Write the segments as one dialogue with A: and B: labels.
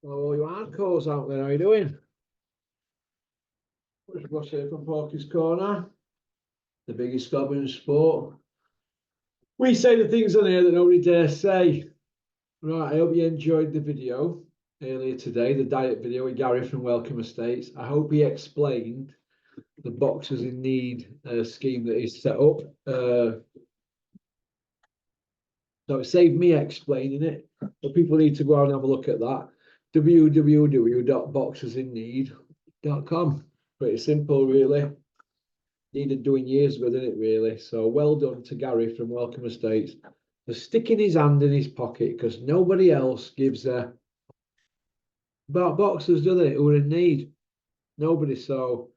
A: Hello, you hardcores out there. How you doing? What's here from Porky's Corner? The biggest club in sport. We say the things on here that nobody dares say. Right, I hope you enjoyed the video earlier today, the diet video with Gary from Welcome Estates. I hope he explained the Boxers in Need scheme that he's set up. So it saved me explaining it, but people need to go out and have a look at that. www.boxersinneed.com. Pretty simple, really. Needed doing years ago, didn't it, really? So well done to Gary from Welcome Estates for sticking his hand in his pocket, because nobody else gives a about boxers, do they, who are in need? Nobody. So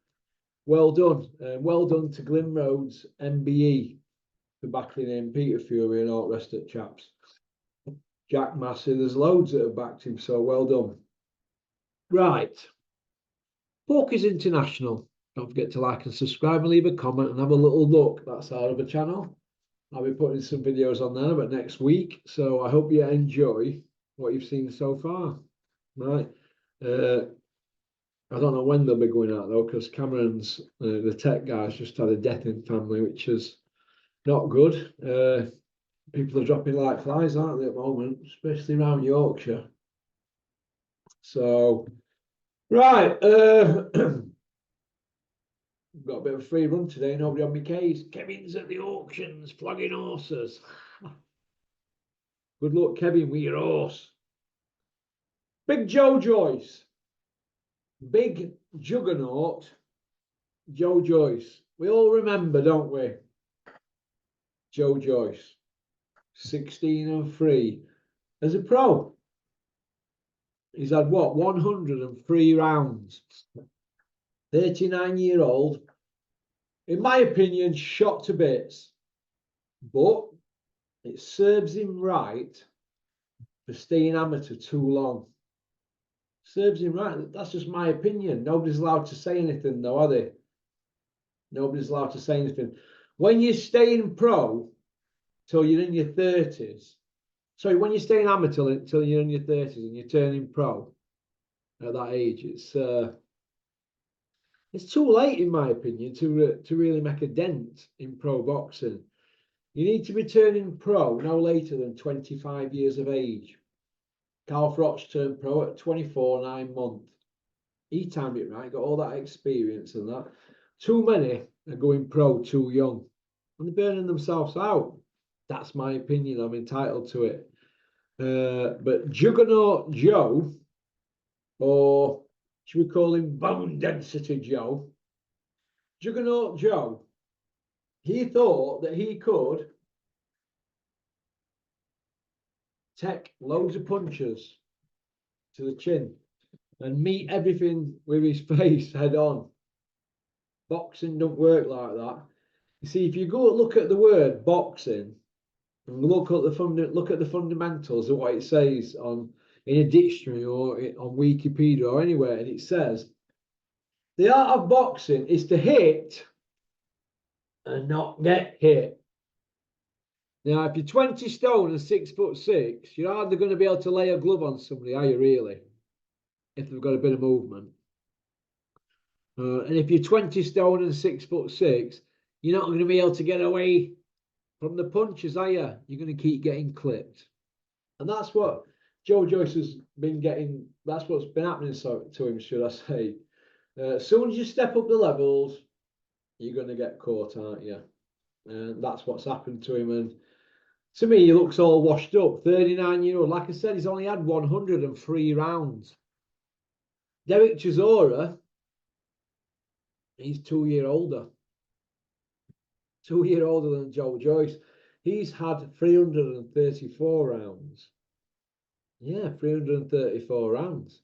A: well done. Well done to Glyn Rhodes, MBE, for backing him, Peter Fury and all the rest of the chaps. Jack Massey, there's loads that have backed him, so well done. Right. Porky's International. Don't forget to like and subscribe and leave a comment and have a little look. That's our other channel. I'll be putting some videos on there about next week. So I hope you enjoy what you've seen so far. Right. I don't know when they'll be going out though, because Cameron's, the tech guy's just had a death in family, which is not good. People are dropping like flies, aren't they, at the moment, especially around Yorkshire. So, right. Got a bit of a free run today. Nobody on my case. Kevin's at the auctions, flogging horses. Good luck, Kevin, with your horse. Big Joe Joyce. Big juggernaut, Joe Joyce. We all remember, don't we? Joe Joyce. 16-3. As a pro, he's had what? 103 rounds. 39-year-old. In my opinion, shot to bits. But it serves him right for staying amateur too long. Serves him right. That's just my opinion. Nobody's allowed to say anything, though, are they? Nobody's allowed to say anything. When you're staying pro till you're in your 30s, sorry, when you're staying amateur until you're in your 30s and you're turning pro at that age, it's too late, in my opinion, to really make a dent in pro boxing. You need to be turning pro no later than 25 years of age. Carl Froch turned pro at 24, 9 months. He timed it right, got all that experience and that. Too many are going pro too young. And they're burning themselves out. That's my opinion. I'm entitled to it. But Juggernaut Joe, or should we call him Bone Density Joe? Juggernaut Joe, he thought that he could take loads of punches to the chin and meet everything with his face head on. Boxing don't work like that. You see, if you go look at the word boxing and look at the fundamentals of what it says in a dictionary or on Wikipedia or anywhere, and it says the art of boxing is to hit and not get hit. Now, if you're 20 stone and 6'6", you're hardly going to be able to lay a glove on somebody, are you really? If they've got a bit of movement. And if you're 20 stone and 6'6", you're not going to be able to get away from the punches, are you? You're going to keep getting clipped. And that's what Joe Joyce has been getting. That's what's been happening to him, should I say. As soon as you step up the levels, you're going to get caught, aren't you? And that's what's happened to him. And to me, he looks all washed up. 39-year-old. Like I said, he's only had 103 rounds. Derek Chisora, he's 2 years older. 2 years older than Joe Joyce. He's had 334 rounds. Yeah, 334 rounds.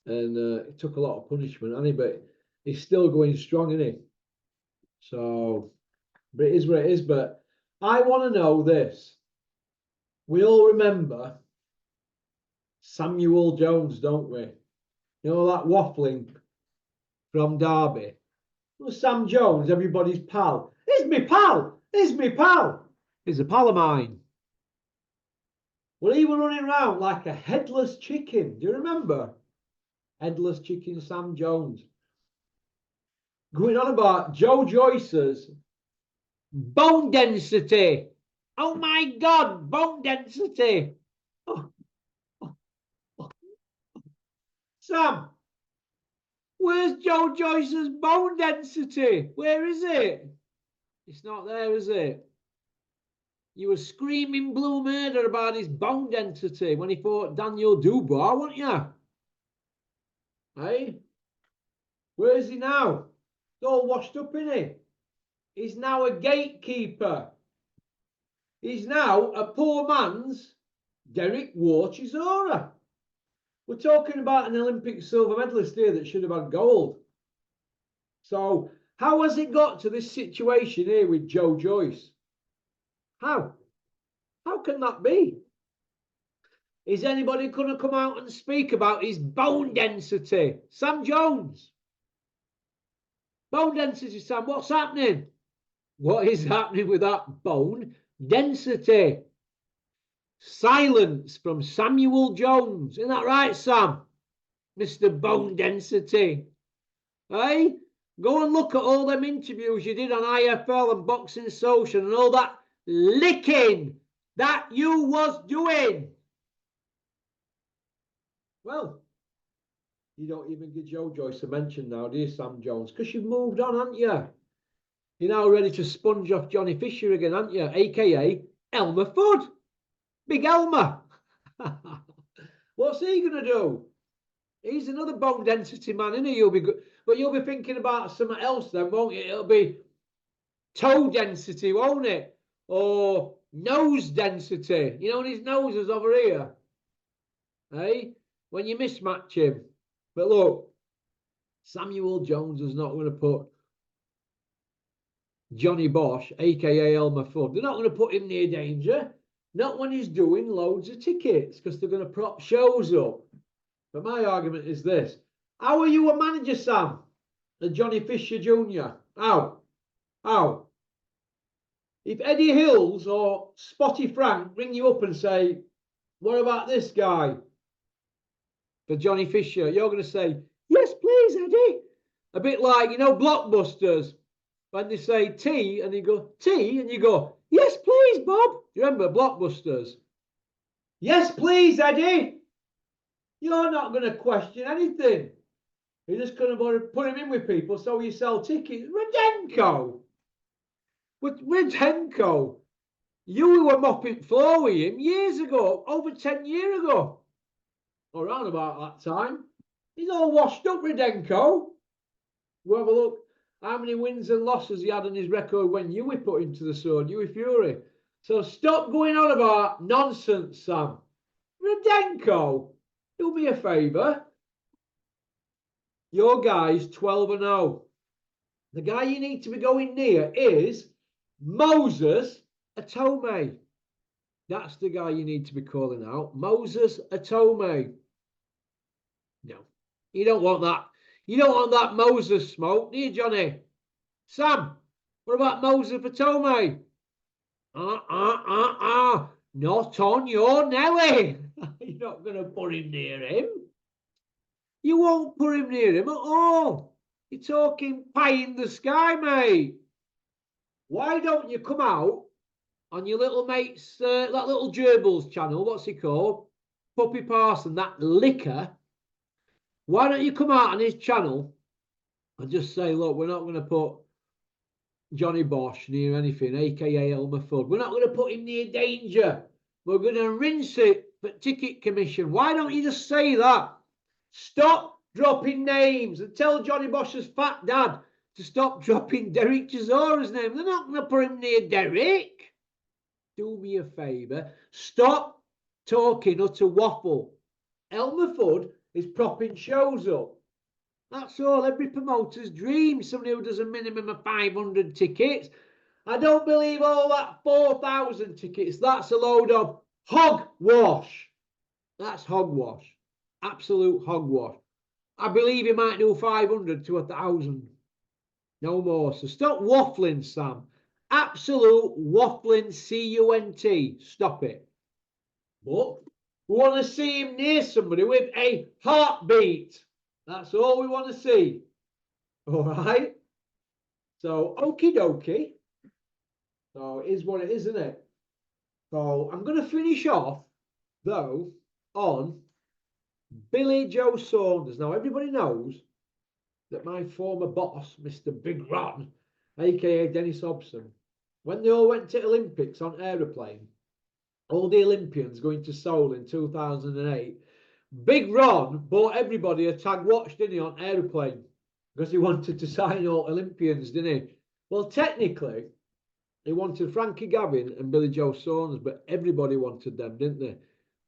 A: And it took a lot of punishment, hasn't he? But he's still going strong, isn't he? So, but it is what it is. But I want to know this. We all remember Samuel Jones, don't we? You know, that waffling from Derby. Well, Sam Jones, everybody's pal. He's me pal. He's me pal. He's a pal of mine. Well, he was running around like a headless chicken. Do you remember? Headless chicken Sam Jones. Going on about Joe Joyce's bone density. Oh my God, bone density. Oh, oh, oh. Sam, where's Joe Joyce's bone density? Where is it? It's not there, is it? You were screaming blue murder about his bone density when he fought Daniel Dubois, weren't you? Hey? Where is he now? He's all washed up, isn't he? He's now a gatekeeper. He's now a poor man's Derek Chisora. We're talking about an Olympic silver medalist here that should have had gold. So how has it got to this situation here with Joe Joyce? How? How can that be? Is anybody going to come out and speak about his bone density? Sam Jones. Bone density, Sam. What's happening? What is happening with that bone density? Silence from Samuel Jones. Isn't that right, Sam? Mr. Bone Density. Hey? Go and look at all them interviews you did on IFL and Boxing Social and all that licking that you was doing. Well, you don't even give Joe Joyce a mention now, do you, Sam Jones? Because you've moved on, haven't you? You're now ready to sponge off Johnny Fisher again, aren't you? AKA Elmer Fudd. Big Elmer. What's he going to do? He's another bone density man, isn't he? You'll be good. But you'll be thinking about something else then, won't you? It'll be toe density, won't it? Or nose density. You know, when his nose is over here. Hey? When you mismatch him. But look, Samuel Jones is not going to put Johnny Bosch, a.k.a. Elmer Fudd. They're not going to put him near danger. Not when he's doing loads of tickets, because they're going to prop shows up. But my argument is this. How are you a manager, Sam? And Johnny Fisher Jr.? How? How? If Eddie Hills or Spotty Frank ring you up and say, what about this guy? For Johnny Fisher, you're going to say, yes, please, Eddie. A bit like, you know, Blockbusters. When they say tea, and you go, tea? And you go, yes, please, Bob. Do you remember Blockbusters? Yes, please, Eddie. You're not going to question anything. You're just going to put him in with people so you sell tickets. Rudenko. With Rudenko, you were mopping floor with him years ago, over 10 years ago. Around about that time. He's all washed up, Rudenko. We'll have a look how many wins and losses he had on his record when you were put into the sword, you were Fury. So stop going on about nonsense, Sam. Rudenko, do me a favour. Your guy's 12-0. The guy you need to be going near is Moses Atome. That's the guy you need to be calling out. Moses Atome. No, you don't want that. You don't want that Moses smoke, do you, Johnny? Sam, what about Moses Atome? Not on your Nelly. You're not going to put him near him. You won't put him near him at all. You're talking pie in the sky, mate. Why don't you come out on your little mate's, that little Gerbils channel, what's he called? Puppy Parson, that liquor. Why don't you come out on his channel and just say, look, we're not going to put Johnny Bosch near anything, a.k.a. Elmer Fudd. We're not going to put him near danger. We're going to rinse it for ticket commission. Why don't you just say that? Stop dropping names and tell Johnny Bosch's fat dad to stop dropping Derek Chisora's name. They're not going to put him near Derek. Do me a favour. Stop talking utter waffle. Elmer Fudd is propping shows up. That's all. Every promoter's dream. Somebody who does a minimum of 500 tickets. I don't believe all that 4,000 tickets. That's a load of hogwash. That's hogwash. Absolute hogwash. I believe he might do 500 to 1,000. No more. So stop waffling, Sam. Absolute waffling, C-U-N-T. Stop it. But we want to see him near somebody with a heartbeat. That's all we want to see. All right. So, okie dokie. So, it is what it is, isn't it? So, I'm going to finish off, though, on Billy Joe Saunders. Now, everybody knows that my former boss, Mr. Big Ron, aka Dennis Hobson, when they all went to Olympics on aeroplane, all the Olympians going to Seoul in 2008, Big Ron bought everybody a tag watch, didn't he, on aeroplane? Because he wanted to sign all Olympians, didn't he? Well, technically, he wanted Frankie Gavin and Billy Joe Saunders, but everybody wanted them, didn't they?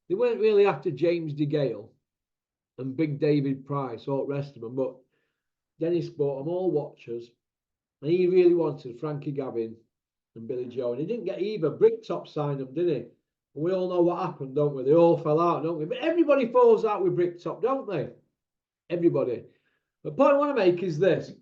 A: They weren't really after James DeGale and Big David Price, all the rest of them, but Dennis bought them all watches, and he really wanted Frankie Gavin and Billy Joe, and he didn't get either. Bricktop signed them, didn't he? And we all know what happened, don't we? They all fell out, don't we? But everybody falls out with Bricktop, don't they? Everybody. The point I want to make is this.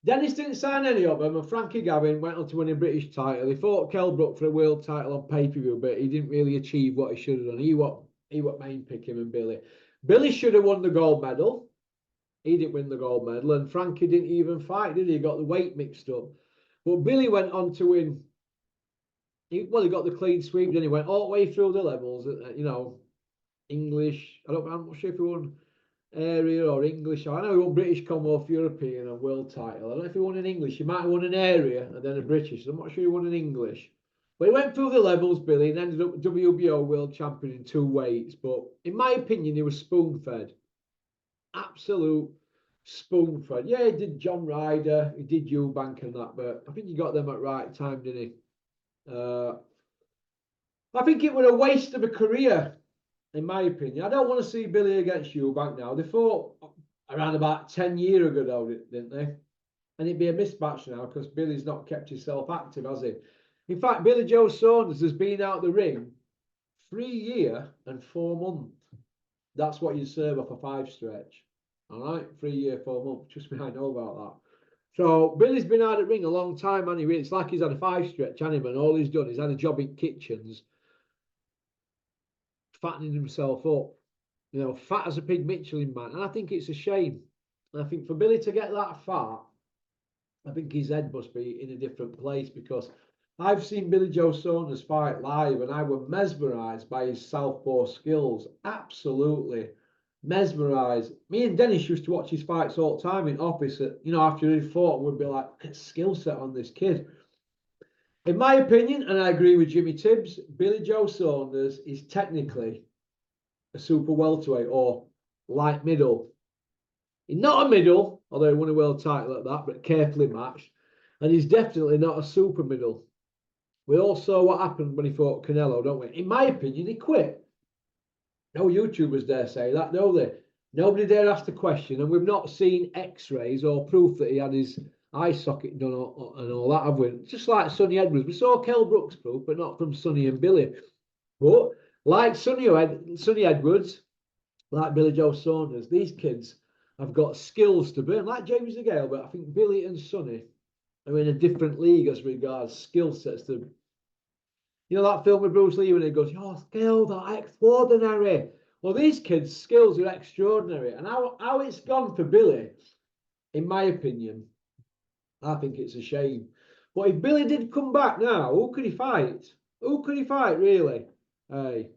A: Dennis didn't sign any of them, and Frankie Gavin went on to win a British title. He fought Kell Brook for a world title on pay-per-view, but he didn't really achieve what he should have done. He what main pick him and Billy. Billy should have won the gold medal. He didn't win the gold medal, and Frankie didn't even fight, did he? He got the weight mixed up. But Billy went on to win. He got the clean sweep, then he went all the way through the levels. English. I'm not sure if he won area or English. I know he won British, Commonwealth, European, and world title. I don't know if he won in English. He might have won an area and then a British. I'm not sure he won in English. But he went through the levels, Billy, and ended up WBO world champion in 2 weights. But in my opinion, he was spoon-fed. Absolute spoon-fed. Yeah, he did John Ryder, he did Eubank and that, but I think he got them at right time, didn't he? I think it was a waste of a career, in my opinion. I don't want to see Billy against Eubank now. They fought around about 10 years ago, though, didn't they? And it'd be a mismatch now because Billy's not kept himself active, has he? In fact, Billy Joe Saunders has been out the ring 3 years and 4 months. That's what you serve off a 5 stretch. All right, 3 years, 4 months. Trust me, I know about that. So Billy's been out at ring a long time, and it's like he's had a 5 stretch, hasn't he? And all he's done is had a job in kitchens, fattening himself up. Fat as a pig Michelin man. And I think it's a shame. And I think for Billy to get that fat, I think his head must be in a different place, because I've seen Billy Joe Saunders fight live, and I was mesmerised by his southpaw skills. Absolutely mesmerised. Me and Dennis used to watch his fights all the time in office. After he fought, we'd be like, look at the skill set on this kid. In my opinion, and I agree with Jimmy Tibbs, Billy Joe Saunders is technically a super welterweight or light middle. He's not a middle, although he won a world title at that, but carefully matched. And he's definitely not a super middle. We all saw what happened when he fought Canelo, don't we? In my opinion, he quit. No YouTubers dare say that, do they? Nobody dare ask the question, and we've not seen X-rays or proof that he had his eye socket done and all that, have we? Just like Sonny Edwards. We saw Kell Brook's proof, but not from Sonny and Billy. But like Sonny Edwards, like Billy Joe Saunders, these kids have got skills to burn, like James DeGale, but I think Billy and Sonny are in a different league as regards skill sets. That film with Bruce Lee when he goes, your skills are extraordinary. Well, these kids' skills are extraordinary. And how it's gone for Billy, in my opinion, I think it's a shame. But if Billy did come back now, who could he fight? Who could he fight, really? Hey,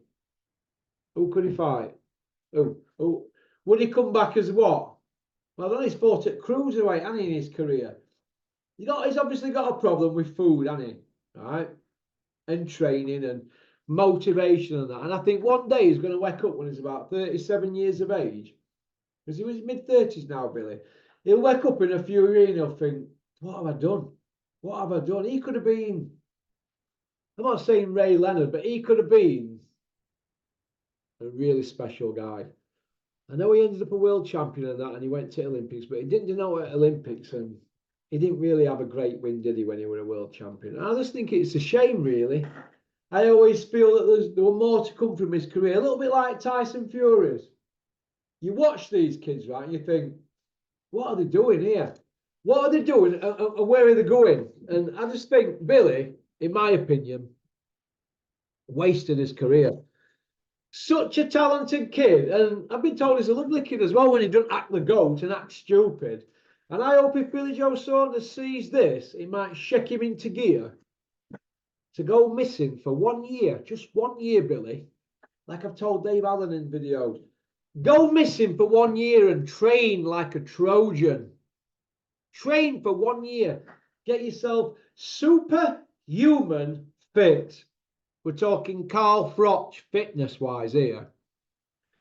A: who could he fight? Who? Would he come back as what? Well, then he's fought at cruiserweight, hasn't he, in his career? He's obviously got a problem with food, hasn't he? All right? And training and motivation and that. And I think one day he's going to wake up when he's about 37 years of age, because he was mid-30s now, Billy. He'll wake up in a few years and he'll think, what have I done? What have I done? He could have been, I'm not saying Ray Leonard, but he could have been a really special guy. I know he ended up a world champion and that, and he went to Olympics, but he didn't do no at Olympics, and he didn't really have a great win, did he, when he was a world champion? And I just think it's a shame, really. I always feel that there were more to come from his career, a little bit like Tyson Fury's. You watch these kids, right, and you think, what are they doing here? What are they doing, and where are they going? And I just think Billy, in my opinion, Wasted his career. Such a talented kid, and I've been told he's a lovely kid as well when he doesn't act the goat and act stupid. And I hope if Billy Joe Saunders sees this, it might shake him into gear to go missing for 1 year, just 1 year, Billy. Like I've told Dave Allen in videos, go missing for 1 year and train like a Trojan. Train for 1 year. Get yourself superhuman fit. We're talking Carl Froch fitness-wise here.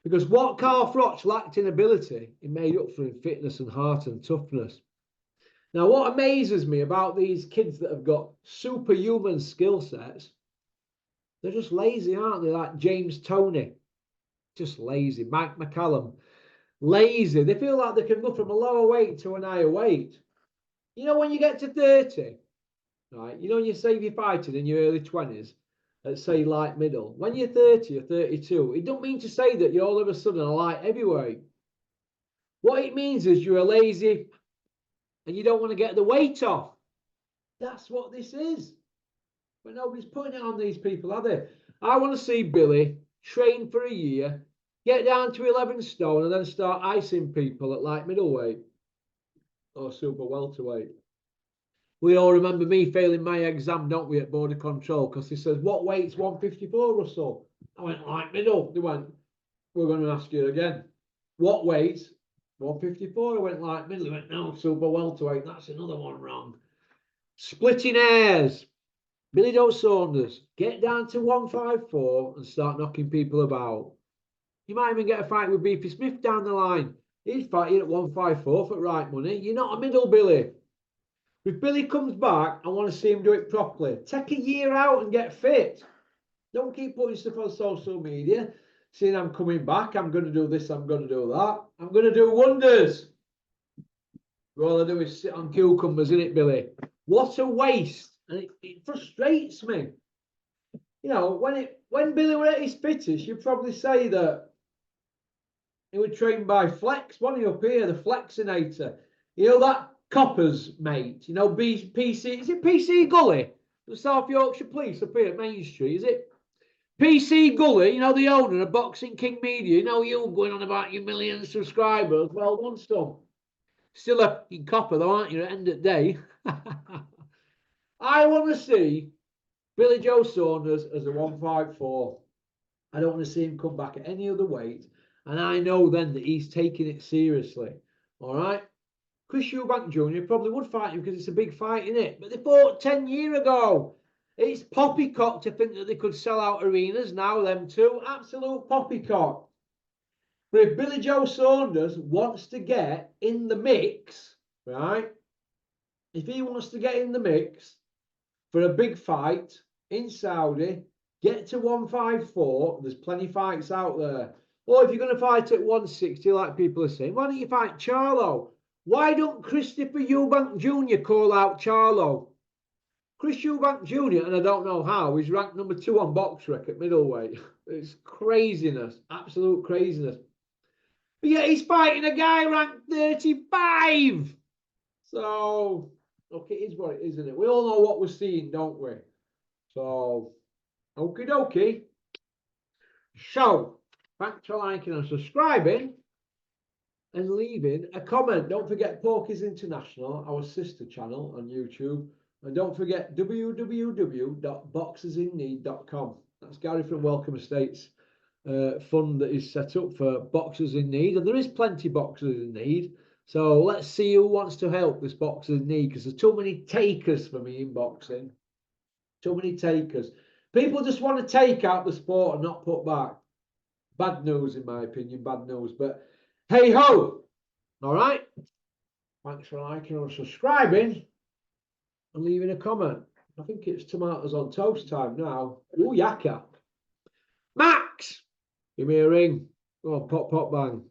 A: Because what Carl Froch lacked in ability, he made up for in fitness and heart and toughness. Now, what amazes me about these kids that have got superhuman skill sets, they're just lazy, aren't they? Like James Toney, just lazy. Mike McCallum, lazy. They feel like they can go from a lower weight to an higher weight. You know, when you get to 30, right, you know, when you say you're fighting in your early 20s, let's say light middle, when you're 30 or 32, it don't mean to say that you're all of a sudden a light heavyweight. What it means is you're a lazy and you don't want to get the weight off. That's what this is. But nobody's putting it on these people, are they? I want to see Billy train for a year, get down to 11 stone, and then start icing people at light middleweight or super welterweight. We all remember me failing my exam, don't we, at border control, because he says, what weight's 154, Russell? I went, light middle. They went, we're going to ask you again. What weight? 154. I went, light middle. He went, no, super welterweight. That's another one wrong. Splitting hairs. Billy Joe Saunders, get down to 154 and start knocking people about. You might even get a fight with Beefy Smith down the line. He's fighting at 154 for right money. You're not a middle, Billy. If Billy comes back, I want to see him do it properly. Take a year out and get fit. Don't keep putting stuff on social media, saying I'm coming back, I'm going to do this, I'm going to do that. I'm going to do wonders. All I do is sit on cucumbers, innit, Billy? What a waste. And it frustrates me. You know, when Billy were at his fittest, you'd probably say that he was trained by Flex, wasn't he, up here, the Flexinator. You know, that Copper's mate, you know, PC, is it PC Gully? The South Yorkshire Police up here at Main Street, is it? PC Gully, you know, the owner of Boxing King Media, you know, you going on about your million subscribers. Well done, son. Still a copper, though, aren't you, at the end of the day? I want to see Billy Joe Saunders as a 154. I don't want to see him come back at any other weight. And I know then that he's taking it seriously. All right? Chris Eubank Jr. probably would fight him because it's a big fight, isn't it? But they fought 10 years ago. It's poppycock to think that they could sell out arenas now, them two. Absolute poppycock. But if Billy Joe Saunders wants to get in the mix, right? If he wants to get in the mix for a big fight in Saudi, get to 154, there's plenty of fights out there. Or if you're going to fight at 160, like people are saying, why don't you fight Charlo? Why don't Christopher Eubank Jr. call out Charlo? Chris Eubank Jr., and I don't know how, he's ranked number 2 on BoxRec at middleweight. It's craziness, absolute craziness. But yeah, he's fighting a guy ranked 35. So, look, it is what it is, isn't it? We all know what we're seeing, don't we? So, okie dokie. So, thanks for liking and subscribing and leaving a comment. Don't forget Porky's International, our sister channel on YouTube. And don't forget www.boxersinneed.com. That's Gary from Welcome Estates fund that is set up for boxers in need. And there is plenty of boxers in need. So let's see who wants to help this boxer in need, because there's too many takers for me in boxing. Too many takers. People just want to take out the sport and not put back. Bad news, in my opinion, bad news. But hey ho! All right. Thanks for liking and subscribing and leaving a comment. I think it's tomatoes on toast time now. Ooh, yakka. Max! Give me a ring. Go on, pop, pop, bang.